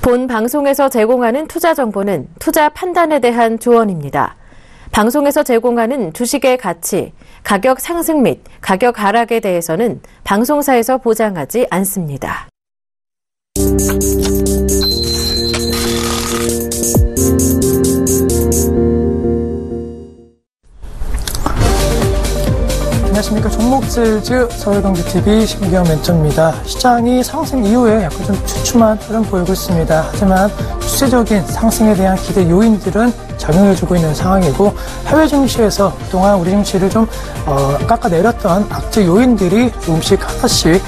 본 방송에서 제공하는 투자 정보는 투자 판단에 대한 조언입니다. 방송에서 제공하는 주식의 가치, 가격 상승 및 가격 하락에 대해서는 방송사에서 보장하지 않습니다. 안녕하십니까. 종목세일즈 서울경제TV 신기현 멘토입니다. 시장이 상승 이후에 약간 좀 주춤한 흐름 보이고 있습니다. 하지만 추세적인 상승에 대한 기대 요인들은 작용해주고 있는 상황이고, 해외 증시에서 그동안 우리 증시를 좀 깎아내렸던 악재 요인들이 조금씩 하나씩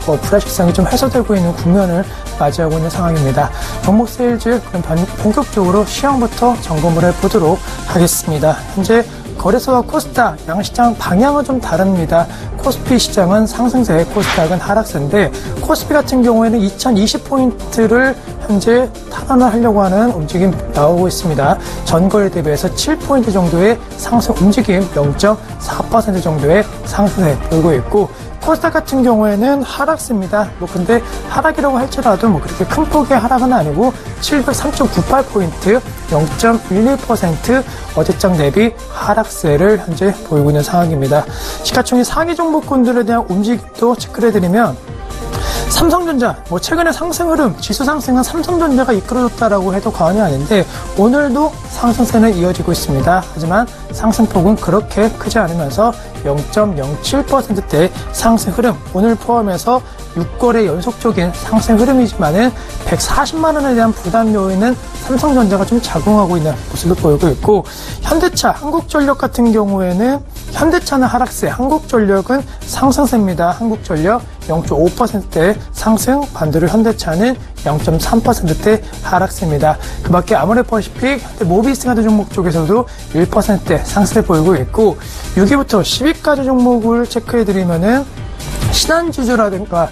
불확실성이 좀 해소되고 있는 국면을 맞이하고 있는 상황입니다. 종목 세일즈 그럼 본격적으로 시황부터 점검을 해보도록 하겠습니다. 현재 거래소와 코스닥 양시장 방향은 좀 다릅니다. 코스피 시장은 상승세, 코스닥은 하락세인데, 코스피 같은 경우에는 2020포인트를 현재 탈환을 하려고 하는 움직임 나오고 있습니다. 전거래 대비해서 7포인트 정도의 상승 움직임, 0.4% 정도의 상승세 보이고 있고, 코스닥 같은 경우에는 하락세입니다. 근데 하락이라고 할지라도 그렇게 큰 폭의 하락은 아니고 703.98포인트, 0.12% 어제장 대비 하락세를 현재 보이고 있는 상황입니다. 시가총액 상위 종목군들에 대한 움직임도 체크를 해드리면, 삼성전자, 최근에 상승 흐름, 지수 상승은 삼성전자가 이끌어줬다라고 해도 과언이 아닌데, 오늘도 상승세는 이어지고 있습니다. 하지만 상승폭은 그렇게 크지 않으면서 0.07%대 상승 흐름, 오늘 포함해서 6거래 연속적인 상승 흐름이지만은 140만 원에 대한 부담 요인은 삼성전자가 좀 작용하고 있는 모습을 보이고 있고, 현대차, 한국전력 같은 경우에는 현대차는 하락세, 한국전력은 상승세입니다. 한국전력 0.5%대 상승, 반대로 현대차는 0.3%대 하락세입니다. 그 밖에 아모레퍼시픽, 모비스 같은 종목 쪽에서도 1%대 상승세 보이고 있고, 6위부터 10위까지 종목을 체크해드리면은 신한주주라든가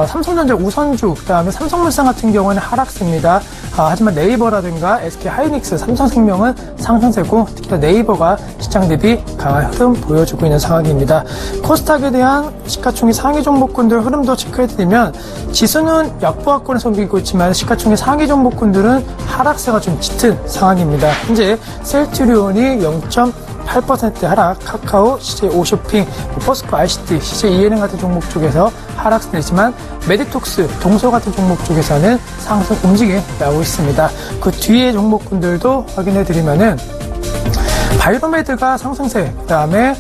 삼성전자 우선주, 그 다음에 삼성물산 같은 경우는 하락세입니다. 하지만 네이버라든가 SK하이닉스, 삼성생명은 상승세고, 특히나 네이버가 시장 대비 강한 흐름 보여주고 있는 상황입니다. 코스닥에 대한 시가총액 상위 종목군들 흐름도 체크해드리면, 지수는 약보합권에서 움직이고 있지만 시가총액 상위 종목군들은 하락세가 좀 짙은 상황입니다. 현재 셀트리온이 0.8% 하락, 카카오, CJ5쇼핑, 포스코 ICT, CJENM 같은 종목 쪽에서 하락세이지만, 메디톡스, 동서 같은 종목 쪽에서는 상승 움직임 나오고 있습니다. 그 뒤에 종목군들도 확인해드리면은, 바이로메드가 상승세, 그 다음에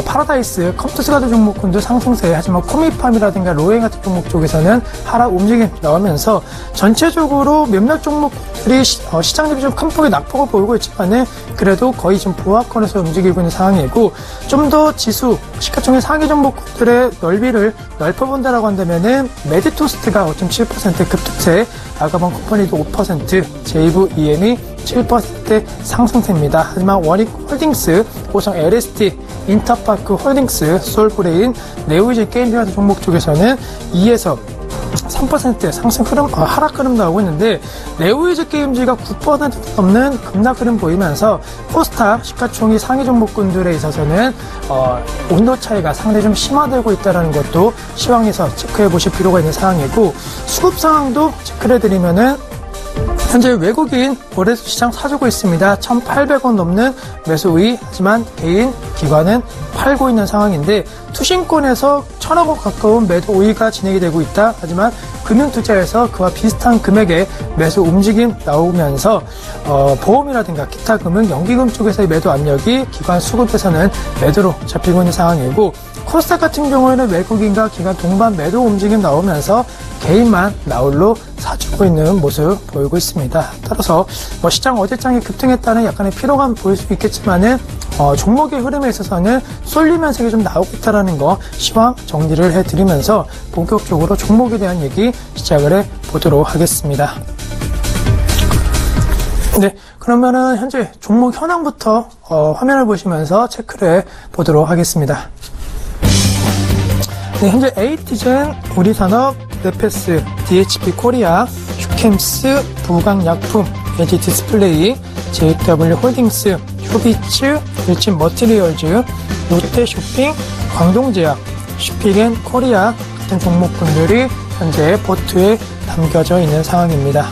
파라다이스, 컴투스 같은 종목군도 상승세, 하지만 코미팜이라든가 로행 같은 종목 쪽에서는 하락 움직임 나오면서, 전체적으로 몇몇 종목들이 시장 대비 좀 큰 폭의 낙폭을 보이고 있지만은 그래도 거의 좀 보합권에서 움직이고 있는 상황이고, 좀 더 지수, 시가총액 상위 종목들의 넓이를 넓혀본다라고 한다면은 메디토스트가 5.7% 급등세, 아가방 컴퍼니도 5%, 제이브 EM이 7% 상승세입니다. 하지만 원익홀딩스, 오성 LST, 인터파크 홀딩스, 솔브레인, 네오이즈 게임즈 같은 종목 쪽에서는 2에서 3% 상승 흐름, 하락 흐름 나오고 있는데, 네오이즈 게임즈가 9% 넘는 급락 흐름 보이면서 코스닥 시가총액 상위 종목군들에 있어서는 온도 차이가 상당히 좀 심화되고 있다는 것도 시황에서 체크해 보실 필요가 있는 상황이고, 수급 상황도 체크를 해드리면은, 현재 외국인 거래소 시장 사주고 있습니다. 1,800원 넘는 매수 우위, 하지만 개인, 기관은 팔고 있는 상황인데, 투신권에서 1,000억 원 가까운 매도 우위가 진행이 되고 있다. 하지만 금융투자에서 그와 비슷한 금액의 매수 움직임 나오면서 보험이라든가 기타 금융, 연기금 쪽에서의 매도 압력이 기관 수급에서는 매도로 잡히고 있는 상황이고, 코스닥 같은 경우에는 외국인과 기관 동반 매도 움직임 나오면서 개인만 나홀로 사주고 있는 모습 보이고 있습니다. 따라서 시장 어제장에 급등했다는 약간의 피로감 보일 수 있겠지만은 종목의 흐름에 있어서는 쏠리면서 좀 나오고 있다는 거 시황 정리를 해드리면서 본격적으로 종목에 대한 얘기 시작을 해보도록 하겠습니다. 네, 그러면은 현재 종목 현황부터 화면을 보시면서 체크를 해보도록 하겠습니다. 네, 현재 에이티젠, 우리산업, 네페스, DHP 코리아, 휴캠스, 부강약품, LG 디스플레이, JW 홀딩스, 휴비츠, 일진 머티리얼즈, 롯데쇼핑, 광동제약, 슈픽앤코리아 같은 종목군들이 현재 포트에 담겨져 있는 상황입니다.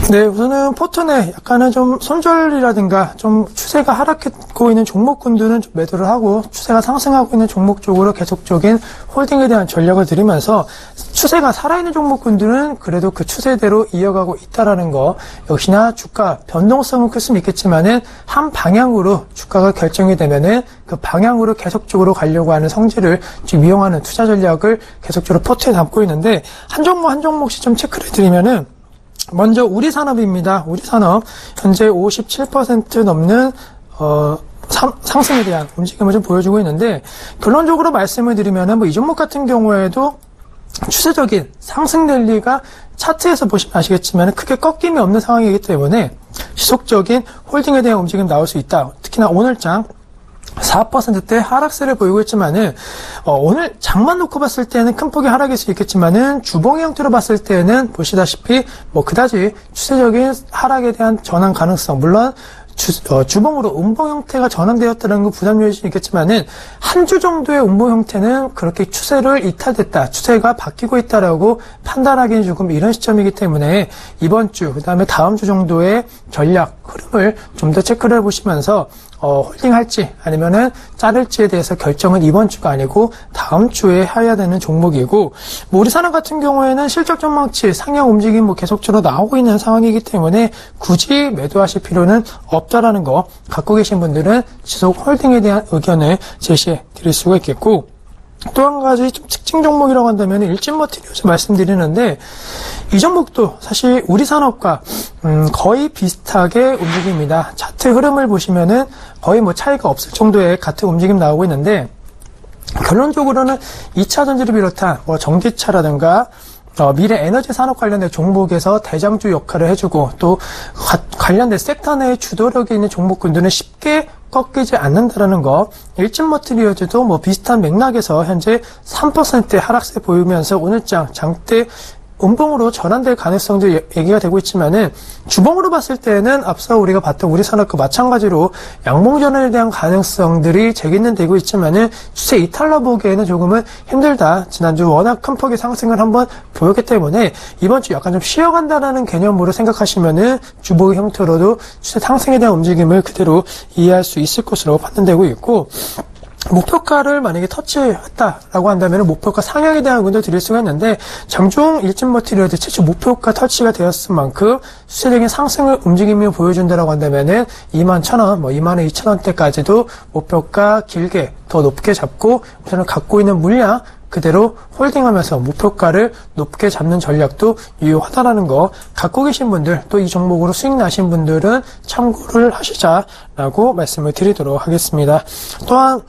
네, 우선은 포턴에 약간은 좀 손절이라든가 좀 추세가 하락하고 있는 종목군들은 좀 매도를 하고 추세가 상승하고 있는 종목 쪽으로 계속적인 홀딩에 대한 전략을 들이면서 추세가 살아있는 종목군들은 그래도 그 추세대로 이어가고 있다라는 거, 역시나 주가 변동성은 클 수는 있겠지만은 한 방향으로 주가가 결정이 되면은 그 방향으로 계속적으로 가려고 하는 성질을 지금 이용하는 투자 전략을 계속적으로 포트에 담고 있는데 한 종목씩 좀 체크를 드리면은 먼저 우리산업입니다. 우리산업 현재 57% 넘는 상승에 대한 움직임을 좀 보여주고 있는데 결론적으로 말씀을 드리면은 뭐 이 종목 같은 경우에도 추세적인 상승 랠리가 차트에서 보시면 아시겠지만 크게 꺾임이 없는 상황이기 때문에 지속적인 홀딩에 대한 움직임 나올 수 있다. 특히나 오늘장 4%대 하락세를 보이고 있지만은 오늘 장만 놓고 봤을 때는 큰 폭의 하락일 수 있겠지만은 주봉의 형태로 봤을 때는 보시다시피 뭐 그다지 추세적인 하락에 대한 전환 가능성, 물론 주봉으로 음봉 형태가 전환되었다는 거 부담요일 수 있겠지만은 한 주 정도의 음봉 형태는 그렇게 추세를 이탈됐다, 추세가 바뀌고 있다라고 판단하기는 조금 이런 시점이기 때문에 이번 주, 그 다음에 다음 주 정도의 전략 흐름을 좀 더 체크를 해보시면서 홀딩할지 아니면은 자를지에 대해서 결정은 이번 주가 아니고 다음 주에 해야 되는 종목이고, 뭐 우리산업 같은 경우에는 실적 전망치 상향 움직임 뭐 계속적으로 나오고 있는 상황이기 때문에 굳이 매도하실 필요는 없다라는 거, 갖고 계신 분들은 지속 홀딩에 대한 의견을 제시해 드릴 수가 있겠고, 또 한 가지 좀 특징 종목이라고 한다면 일진머티리얼즈 말씀드리는데 이 종목도 사실 우리산업과 거의 비슷하게 움직입니다. 차트 흐름을 보시면은 거의 뭐 차이가 없을 정도의 같은 움직임 나오고 있는데, 결론적으로는 2차 전지를 비롯한 뭐 전기차라든가 미래 에너지 산업 관련된 종목에서 대장주 역할을 해주고 또 관련된 섹터 내의 주도력이 있는 종목군들은 쉽게 꺾이지 않는다라는 거. 일진머티리얼즈도 뭐 비슷한 맥락에서 현재 3%의 하락세 보이면서 오늘장 장대 음봉으로 전환될 가능성도 얘기가 되고 있지만은 주봉으로 봤을 때는 앞서 우리가 봤던 우리산업과 마찬가지로 양봉 전환에 대한 가능성들이 제기는 되고 있지만은 추세 이탈로 보기에는 조금은 힘들다. 지난주 워낙 큰 폭의 상승을 한번 보였기 때문에 이번 주 약간 좀 쉬어간다라는 개념으로 생각하시면은 주봉의 형태로도 추세 상승에 대한 움직임을 그대로 이해할 수 있을 것으로 판단되고 있고, 목표가를 만약에 터치했다라고 한다면 목표가 상향에 대한 의견도 드릴 수가 있는데, 장중 일진머티리얼즈 최초 목표가 터치가 되었을 만큼 수세적인 상승을 움직임을 보여준다라고 한다면은 21,000원, 뭐 22,000원대까지도 목표가 길게 더 높게 잡고 우선은 갖고 있는 물량 그대로 홀딩하면서 목표가를 높게 잡는 전략도 유효하다라는 거, 갖고 계신 분들 또 이 종목으로 수익 나신 분들은 참고를 하시자라고 말씀을 드리도록 하겠습니다. 또한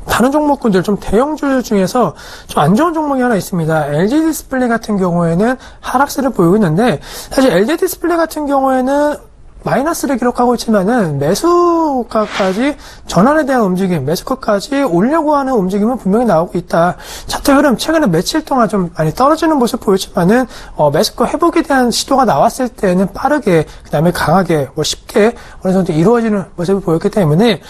다른 종목군들 좀 대형주 중에서 좀 안 좋은 종목이 하나 있습니다. LG 디스플레이 같은 경우에는 하락세를 보이고 있는데, 사실 LG 디스플레이 같은 경우에는 마이너스를 기록하고 있지만은 매수가까지 전환에 대한 움직임, 매수가까지 오려고 하는 움직임은 분명히 나오고 있다. 차트 흐름 최근에 며칠 동안 좀 많이 떨어지는 모습 보였지만은 매수가 회복에 대한 시도가 나왔을 때는 빠르게, 그다음에 강하게, 뭐 쉽게 어느 정도 이루어지는 모습을 보였기 때문에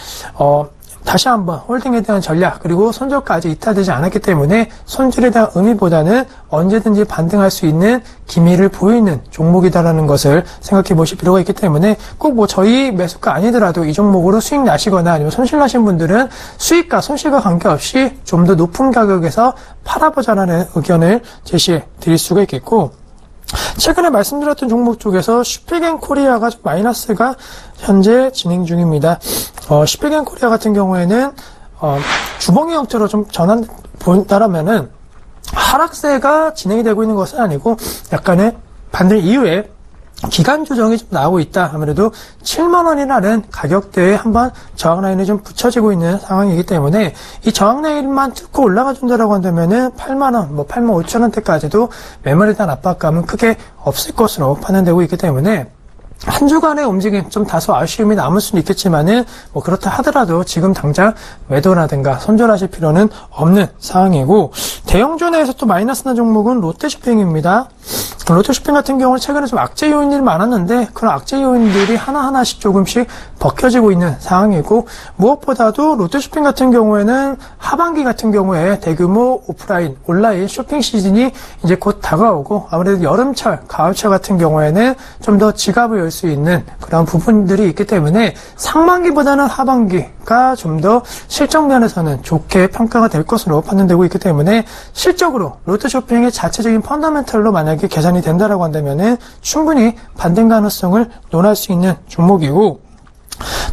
다시 한번 홀딩에 대한 전략, 그리고 손절까지 이탈되지 않았기 때문에 손절에 대한 의미보다는 언제든지 반등할 수 있는 기미를 보이는 종목이다라는 것을 생각해 보실 필요가 있기 때문에 꼭 뭐 저희 매수가 아니더라도 이 종목으로 수익 나시거나 아니면 손실 나신 분들은 수익과 손실과 관계없이 좀 더 높은 가격에서 팔아보자라는 의견을 제시해 드릴 수가 있겠고, 최근에 말씀드렸던 종목 쪽에서 슈피겐코리아가 좀 마이너스가 현재 진행 중입니다. 슈피겐코리아 같은 경우에는 주봉의 형태로 좀 전환 본다라면은 하락세가 진행이 되고 있는 것은 아니고 약간의 반등 이후에 기간 조정이 좀 나오고 있다. 아무래도 7만원이라는 가격대에 한번 저항 라인이 좀 붙여지고 있는 상황이기 때문에 이 저항 라인만 뚫고 올라가 준다라고 한다면은 8만원, 뭐 85,000원대까지도 매물에 대한 압박감은 크게 없을 것으로 판단되고 있기 때문에 한 주간의 움직임 좀 다소 아쉬움이 남을 수는 있겠지만은 뭐 그렇다 하더라도 지금 당장 매도라든가 손절하실 필요는 없는 상황이고, 대형주 내에서 또 마이너스 난 종목은 롯데쇼핑입니다. 롯데쇼핑 같은 경우는 최근에 좀 악재 요인들이 많았는데 그런 악재 요인들이 하나하나씩 조금씩 벗겨지고 있는 상황이고, 무엇보다도 롯데쇼핑 같은 경우에는 하반기 같은 경우에 대규모 오프라인, 온라인 쇼핑 시즌이 이제 곧 다가오고, 아무래도 여름철, 가을철 같은 경우에는 좀 더 지갑을 열 수 있는 그런 부분들이 있기 때문에 상반기보다는 하반기가 좀 더 실적 면에서는 좋게 평가가 될 것으로 판단되고 있기 때문에, 실적으로 롯데쇼핑의 자체적인 펀더멘털로 만약에 계산이 된다라고 한다면은 충분히 반등 가능성을 논할 수 있는 종목이고,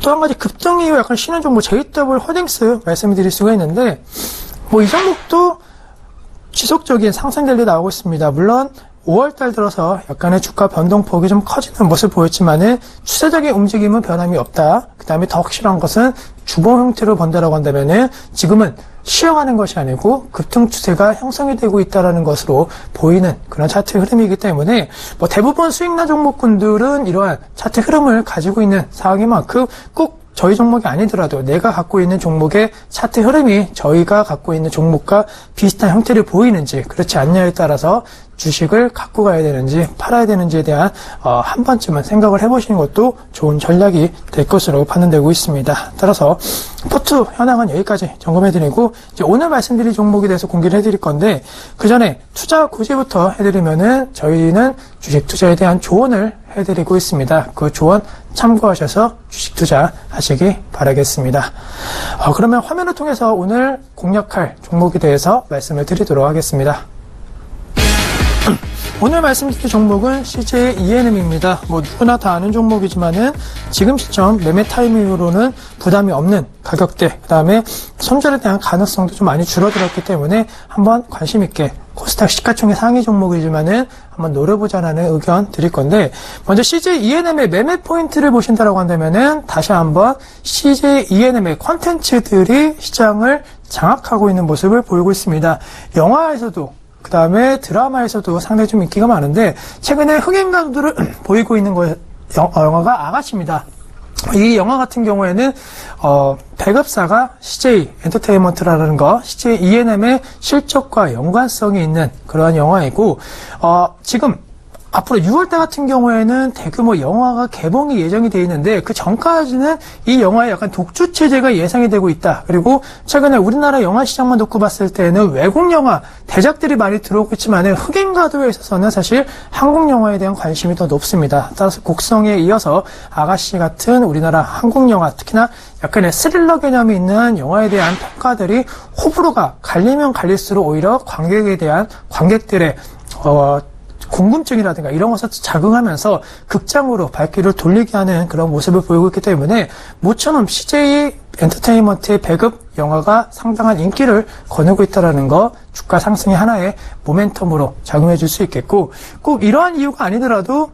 또 한 가지 급등 이후 약간 쉬는 종목 JW 홀딩스 말씀을 드릴 수가 있는데, 이 종목도 지속적인 상승 랠리 나오고 있습니다. 물론 5월달 들어서 약간의 주가 변동폭이 좀 커지는 모습을 보였지만은 추세적인 움직임은 변함이 없다. 그 다음에 더 확실한 것은 주봉 형태로 본다라고 한다면은 지금은 쉬어가는 것이 아니고 급등 추세가 형성이 되고 있다라는 것으로 보이는 그런 차트 흐름이기 때문에, 대부분 수익나 종목군들은 이러한 차트 흐름을 가지고 있는 상황인 만큼 꼭 저희 종목이 아니더라도 내가 갖고 있는 종목의 차트 흐름이 저희가 갖고 있는 종목과 비슷한 형태를 보이는지 그렇지 않냐에 따라서 주식을 갖고 가야 되는지 팔아야 되는지에 대한 한 번쯤은 생각을 해보시는 것도 좋은 전략이 될 것으로 판단되고 있습니다. 따라서 포트 현황은 여기까지 점검해드리고, 이제 오늘 말씀드릴 종목에 대해서 공개를 해드릴 건데, 그 전에 투자 구제부터 해드리면은 저희는 주식 투자에 대한 조언을 해드리고 있습니다. 그 조언 참고하셔서 주식 투자 하시기 바라겠습니다. 그러면 화면을 통해서 오늘 공략할 종목에 대해서 말씀을 드리도록 하겠습니다. 오늘 말씀드릴 종목은 CJ ENM입니다. 누구나 다 아는 종목이지만은 지금 시점 매매 타이밍으로는 부담이 없는 가격대, 그 다음에 손절에 대한 가능성도 좀 많이 줄어들었기 때문에 한번 관심 있게 코스닥 시가총액 상위 종목이지만은 한번 노려보자라는 의견 드릴 건데, 먼저 CJ ENM의 매매 포인트를 보신다라고 한다면은 다시 한번 CJ ENM의 콘텐츠들이 시장을 장악하고 있는 모습을 보이고 있습니다. 영화에서도 그 다음에 드라마에서도 상당히 좀 인기가 많은데, 최근에 흥행가들을 보이고 있는 영화가 아가씨입니다. 이 영화 같은 경우에는 배급사가 CJ 엔터테인먼트라는 거, CJ ENM의 실적과 연관성이 있는 그러한 영화이고, 지금 앞으로 6월달 같은 경우에는 대규모 영화가 개봉이 예정이 되어 있는데, 그 전까지는 이 영화에 약간 독주 체제가 예상이 되고 있다. 그리고 최근에 우리나라 영화 시장만 놓고 봤을 때는 외국 영화 대작들이 많이 들어오고 있지만 흑인가도에 있어서는 사실 한국 영화에 대한 관심이 더 높습니다. 따라서 곡성에 이어서 아가씨 같은 우리나라 한국 영화, 특히나 약간의 스릴러 개념이 있는 영화에 대한 평가들이 호불호가 갈리면 갈릴수록 오히려 관객들의 궁금증이라든가 이런 것을 자극하면서 극장으로 발길을 돌리게 하는 그런 모습을 보이고 있기 때문에, 모처럼 CJ 엔터테인먼트의 배급 영화가 상당한 인기를 거두고 있다는 거, 주가 상승의 하나의 모멘텀으로 작용해 줄 수 있겠고, 꼭 이러한 이유가 아니더라도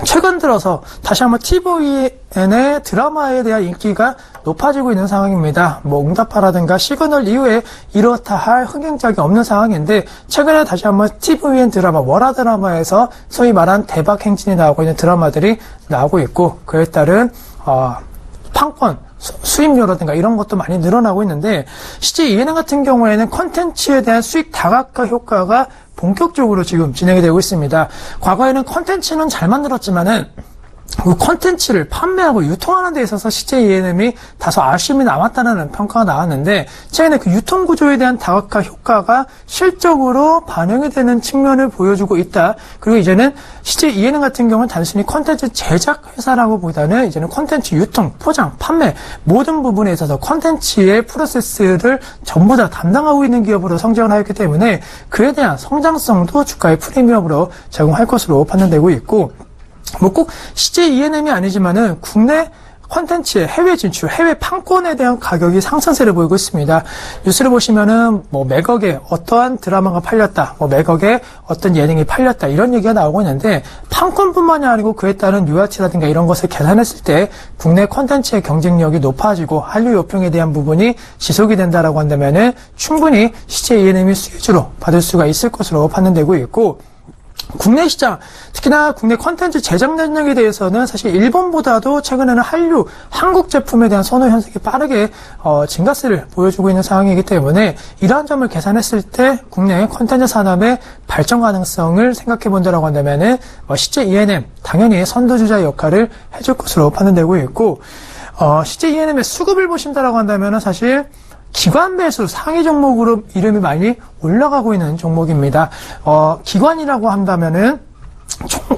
최근 들어서 다시 한번 TVN의 드라마에 대한 인기가 높아지고 있는 상황입니다. 응답하라든가 시그널 이후에 이렇다 할 흥행작이 없는 상황인데, 최근에 다시 한번 TVN 드라마, 월화 드라마에서 소위 말한 대박 행진이 나오고 있는 드라마들이 나오고 있고, 그에 따른 판권 수입료라든가 이런 것도 많이 늘어나고 있는데, CJ ENM 같은 경우에는 콘텐츠에 대한 수익 다각화 효과가 본격적으로 지금 진행이 되고 있습니다. 과거에는 콘텐츠는 잘 만들었지만은 그 콘텐츠를 판매하고 유통하는 데 있어서 CJ ENM이 다소 아쉬움이 남았다는 평가가 나왔는데, 최근에 그 유통 구조에 대한 다각화 효과가 실적으로 반영이 되는 측면을 보여주고 있다. 그리고 이제는 CJ ENM 같은 경우는 단순히 콘텐츠 제작 회사라고 보다는 이제는 콘텐츠 유통, 포장, 판매 모든 부분에 있어서 콘텐츠의 프로세스를 전부 다 담당하고 있는 기업으로 성장을 하였기 때문에 그에 대한 성장성도 주가의 프리미엄으로 작용할 것으로 판단되고 있고, 꼭 CJ ENM이 아니지만은 국내 콘텐츠의 해외 진출, 해외 판권에 대한 가격이 상승세를 보이고 있습니다. 뉴스를 보시면은 매각에 어떠한 드라마가 팔렸다, 매각에 어떤 예능이 팔렸다, 이런 얘기가 나오고 있는데, 판권뿐만이 아니고 그에 따른 URT라든가 이런 것을 계산했을 때 국내 콘텐츠의 경쟁력이 높아지고 한류 요평에 대한 부분이 지속이 된다라고 한다면은 충분히 CJ ENM이 수혜주로 받을 수가 있을 것으로 판단되고 있고, 국내 시장, 특히나 국내 콘텐츠 제작 능력에 대해서는 사실 일본보다도 최근에는 한류, 한국 제품에 대한 선호 현상이 빠르게 증가세를 보여주고 있는 상황이기 때문에 이러한 점을 계산했을 때 국내 콘텐츠 산업의 발전 가능성을 생각해 본다라고 한다면은 CJ ENM 당연히 선두주자 역할을 해줄 것으로 판단되고 있고, CJ ENM의 수급을 보신다라고 한다면은 사실 기관 매수 상위 종목으로 이름이 많이 올라가고 있는 종목입니다. 기관이라고 한다면은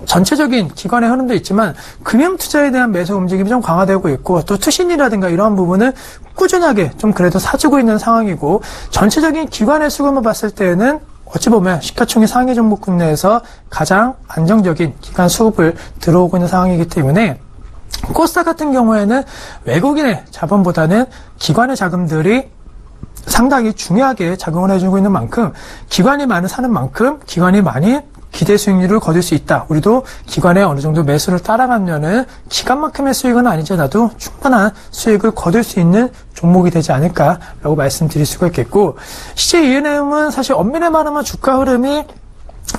전체적인 기관의 흐름도 있지만 금융 투자에 대한 매수 움직임이 좀 강화되고 있고, 또 투신이라든가 이러한 부분은 꾸준하게 좀 그래도 사주고 있는 상황이고, 전체적인 기관의 수급을 봤을 때는 어찌 보면 시가총액 상위 종목군 내에서 가장 안정적인 기관 수급을 들어오고 있는 상황이기 때문에 코스닥 같은 경우에는 외국인의 자본보다는 기관의 자금들이 상당히 중요하게 작용을 해주고 있는 만큼, 기관이 많이 사는 만큼 기관이 많이 기대 수익률을 거둘 수 있다. 우리도 기관의 어느 정도 매수를 따라가면은 기관만큼의 수익은 아니더라도 충분한 수익을 거둘 수 있는 종목이 되지 않을까라고 말씀드릴 수가 있겠고, CJ ENM은 사실 엄밀히 말하면 주가 흐름이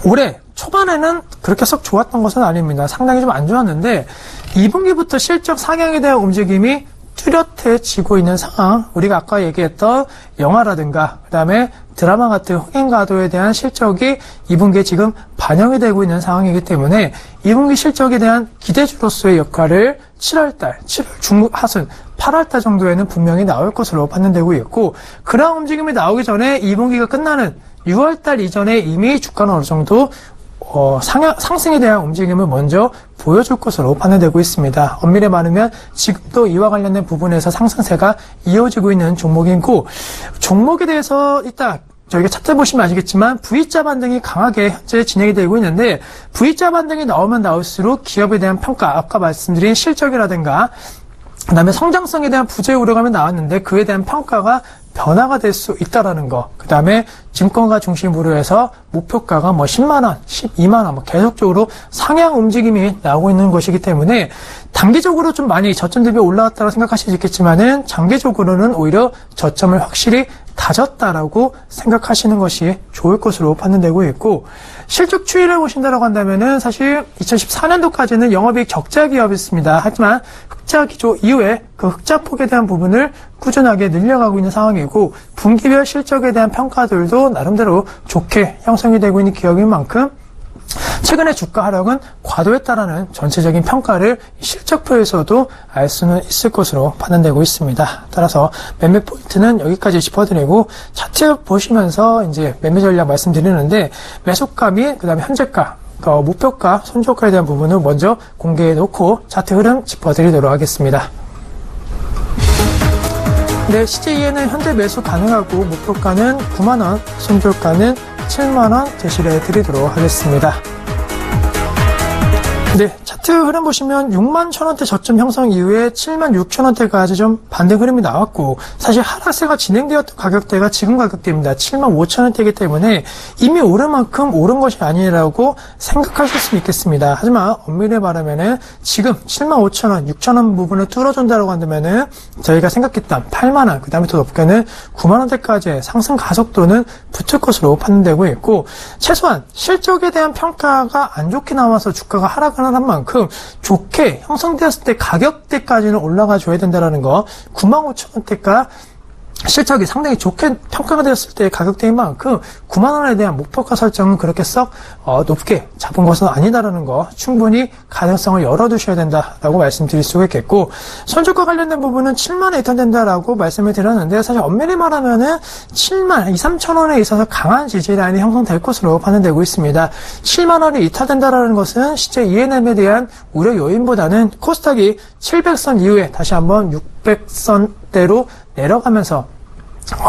올해 초반에는 그렇게 썩 좋았던 것은 아닙니다. 상당히 좀 안 좋았는데 2분기부터 실적 상향에 대한 움직임이 뚜렷해지고 있는 상황, 우리가 아까 얘기했던 영화라든가 그 다음에 드라마 같은 흥행가도에 대한 실적이 2분기에 지금 반영이 되고 있는 상황이기 때문에 2분기 실적에 대한 기대주로서의 역할을 7월 중하순 8월달 정도에는 분명히 나올 것으로 판단되고 있고, 그러한 움직임이 나오기 전에 2분기가 끝나는 6월달 이전에 이미 주가는 어느 정도 상승에 대한 움직임을 먼저 보여줄 것으로 판단되고 있습니다. 엄밀히 말하면 지금도 이와 관련된 부분에서 상승세가 이어지고 있는 종목이고, 종목에 대해서 이따 저희가 차트 보시면 아시겠지만 V자 반등이 강하게 현재 진행이 되고 있는데, V자 반등이 나오면 나올수록 기업에 대한 평가, 아까 말씀드린 실적이라든가 그 다음에 성장성에 대한 부재 우려감이 나왔는데 그에 대한 평가가 변화가 될 수 있다라는 거. 그 다음에 증권가 중심으로 해서 목표가가 10만원, 12만원, 계속적으로 상향 움직임이 나오고 있는 것이기 때문에 단기적으로 좀 많이 저점 대비 올라왔다고 생각하실 수 있겠지만은 장기적으로는 오히려 저점을 확실히 다졌다라고 생각하시는 것이 좋을 것으로 판단되고 있고, 실적 추이를 보신다라고 한다면은 사실 2014년도까지는 영업이익 적자 기업이었습니다. 하지만 흑자 기조 이후에 그 흑자 폭에 대한 부분을 꾸준하게 늘려가고 있는 상황이고, 분기별 실적에 대한 평가들도 나름대로 좋게 형성이 되고 있는 기업인 만큼 최근의 주가 하락은 과도했다라는 전체적인 평가를 실적표에서도 알 수는 있을 것으로 판단되고 있습니다. 따라서 매매 포인트는 여기까지 짚어드리고, 차트 보시면서 이제 매매 전략 말씀드리는데, 매수가 및 그다음에 현재가, 목표가, 손절가에 대한 부분을 먼저 공개해 놓고 차트 흐름 짚어드리도록 하겠습니다. 네, CJ에는 현재 매수 가능하고 목표가는 9만원, 손절가는 7만원 제시를 해드리도록 하겠습니다. 네, 차트 흐름 보시면 6만 1,000원대 저점 형성 이후에 7만 6,000원대까지 좀 반등 흐름이 나왔고, 사실 하락세가 진행되었던 가격대가 지금 가격대입니다. 7만 5,000원대이기 때문에 이미 오른 만큼 오른 것이 아니라고 생각하실 수 있겠습니다. 하지만 엄밀히 말하면은 지금 7만 5,000원, 6,000원 부분을 뚫어준다고 한다면은 저희가 생각했던 8만원, 그 다음에 더 높게는 9만원대까지의 상승 가속도는 붙을 것으로 판단되고 있고, 최소한 실적에 대한 평가가 안 좋게 나와서 주가가 하락을 한 만큼 좋게 형성되었을 때 가격대까지는 올라가 줘야 된다는 거, 95,000원대가 실적이 상당히 좋게 평가가 되었을 때 가격대인 만큼 9만원에 대한 목표가 설정은 그렇게 썩 높게 잡은 것은 아니다라는 거, 충분히 가능성을 열어두셔야 된다라고 말씀드릴 수가 있겠고, 손절가 관련된 부분은 7만원에 이탈된다라고 말씀을 드렸는데, 사실 엄밀히 말하면은 7만 2-3천원에 있어서 강한 지지라인이 형성될 것으로 판단되고 있습니다. 7만원이 이탈된다라는 것은 CJ ENM에 대한 우려 요인보다는 코스닥이 700선 이후에 다시 한번 600선대로 내려가면서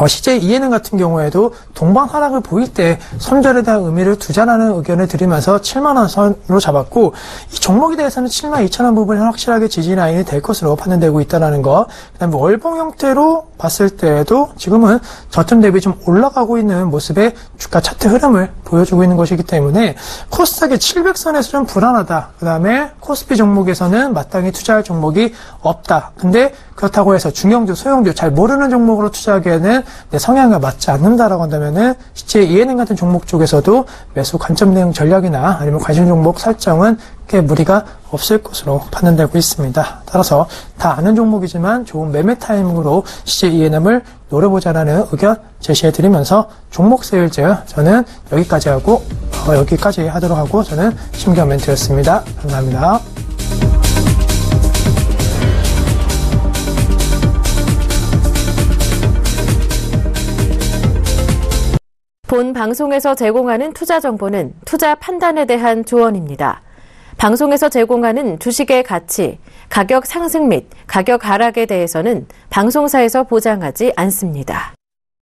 CJ ENM 같은 경우에도 동반 하락을 보일 때 손절에 대한 의미를 두자라는 의견을 드리면서 7만원 선으로 잡았고, 이 종목에 대해서는 7만 2천원 부분이 확실하게 지지 라인이 될 것으로 판단되고 있다는 거, 그 다음에 월봉 형태로 봤을 때에도 지금은 저점 대비 좀 올라가고 있는 모습의 주가 차트 흐름을 보여주고 있는 것이기 때문에 코스닥의 700선에서 좀 불안하다. 그 다음에 코스피 종목에서는 마땅히 투자할 종목이 없다. 근데 그렇다고 해서 중형주, 소형주 잘 모르는 종목으로 투자하기에는 내 성향과 맞지 않는다라고 한다면은 시체 ENM 같은 종목 쪽에서도 매수 관점 대응 전략이나 아니면 관심 종목 설정은 꽤 무리가 없을 것으로 판단되고 있습니다. 따라서 다 아는 종목이지만 좋은 매매 타이밍으로 시제 ENM을 노려보자라는 의견 제시해드리면서 종목 세일즈 저는 여기까지 하고 여기까지 하도록 하고 저는 심기현 멘트였습니다. 감사합니다. 본 방송에서 제공하는 투자 정보는 투자 판단에 대한 조언입니다. 방송에서 제공하는 주식의 가치, 가격 상승 및 가격 하락에 대해서는 방송사에서 보장하지 않습니다.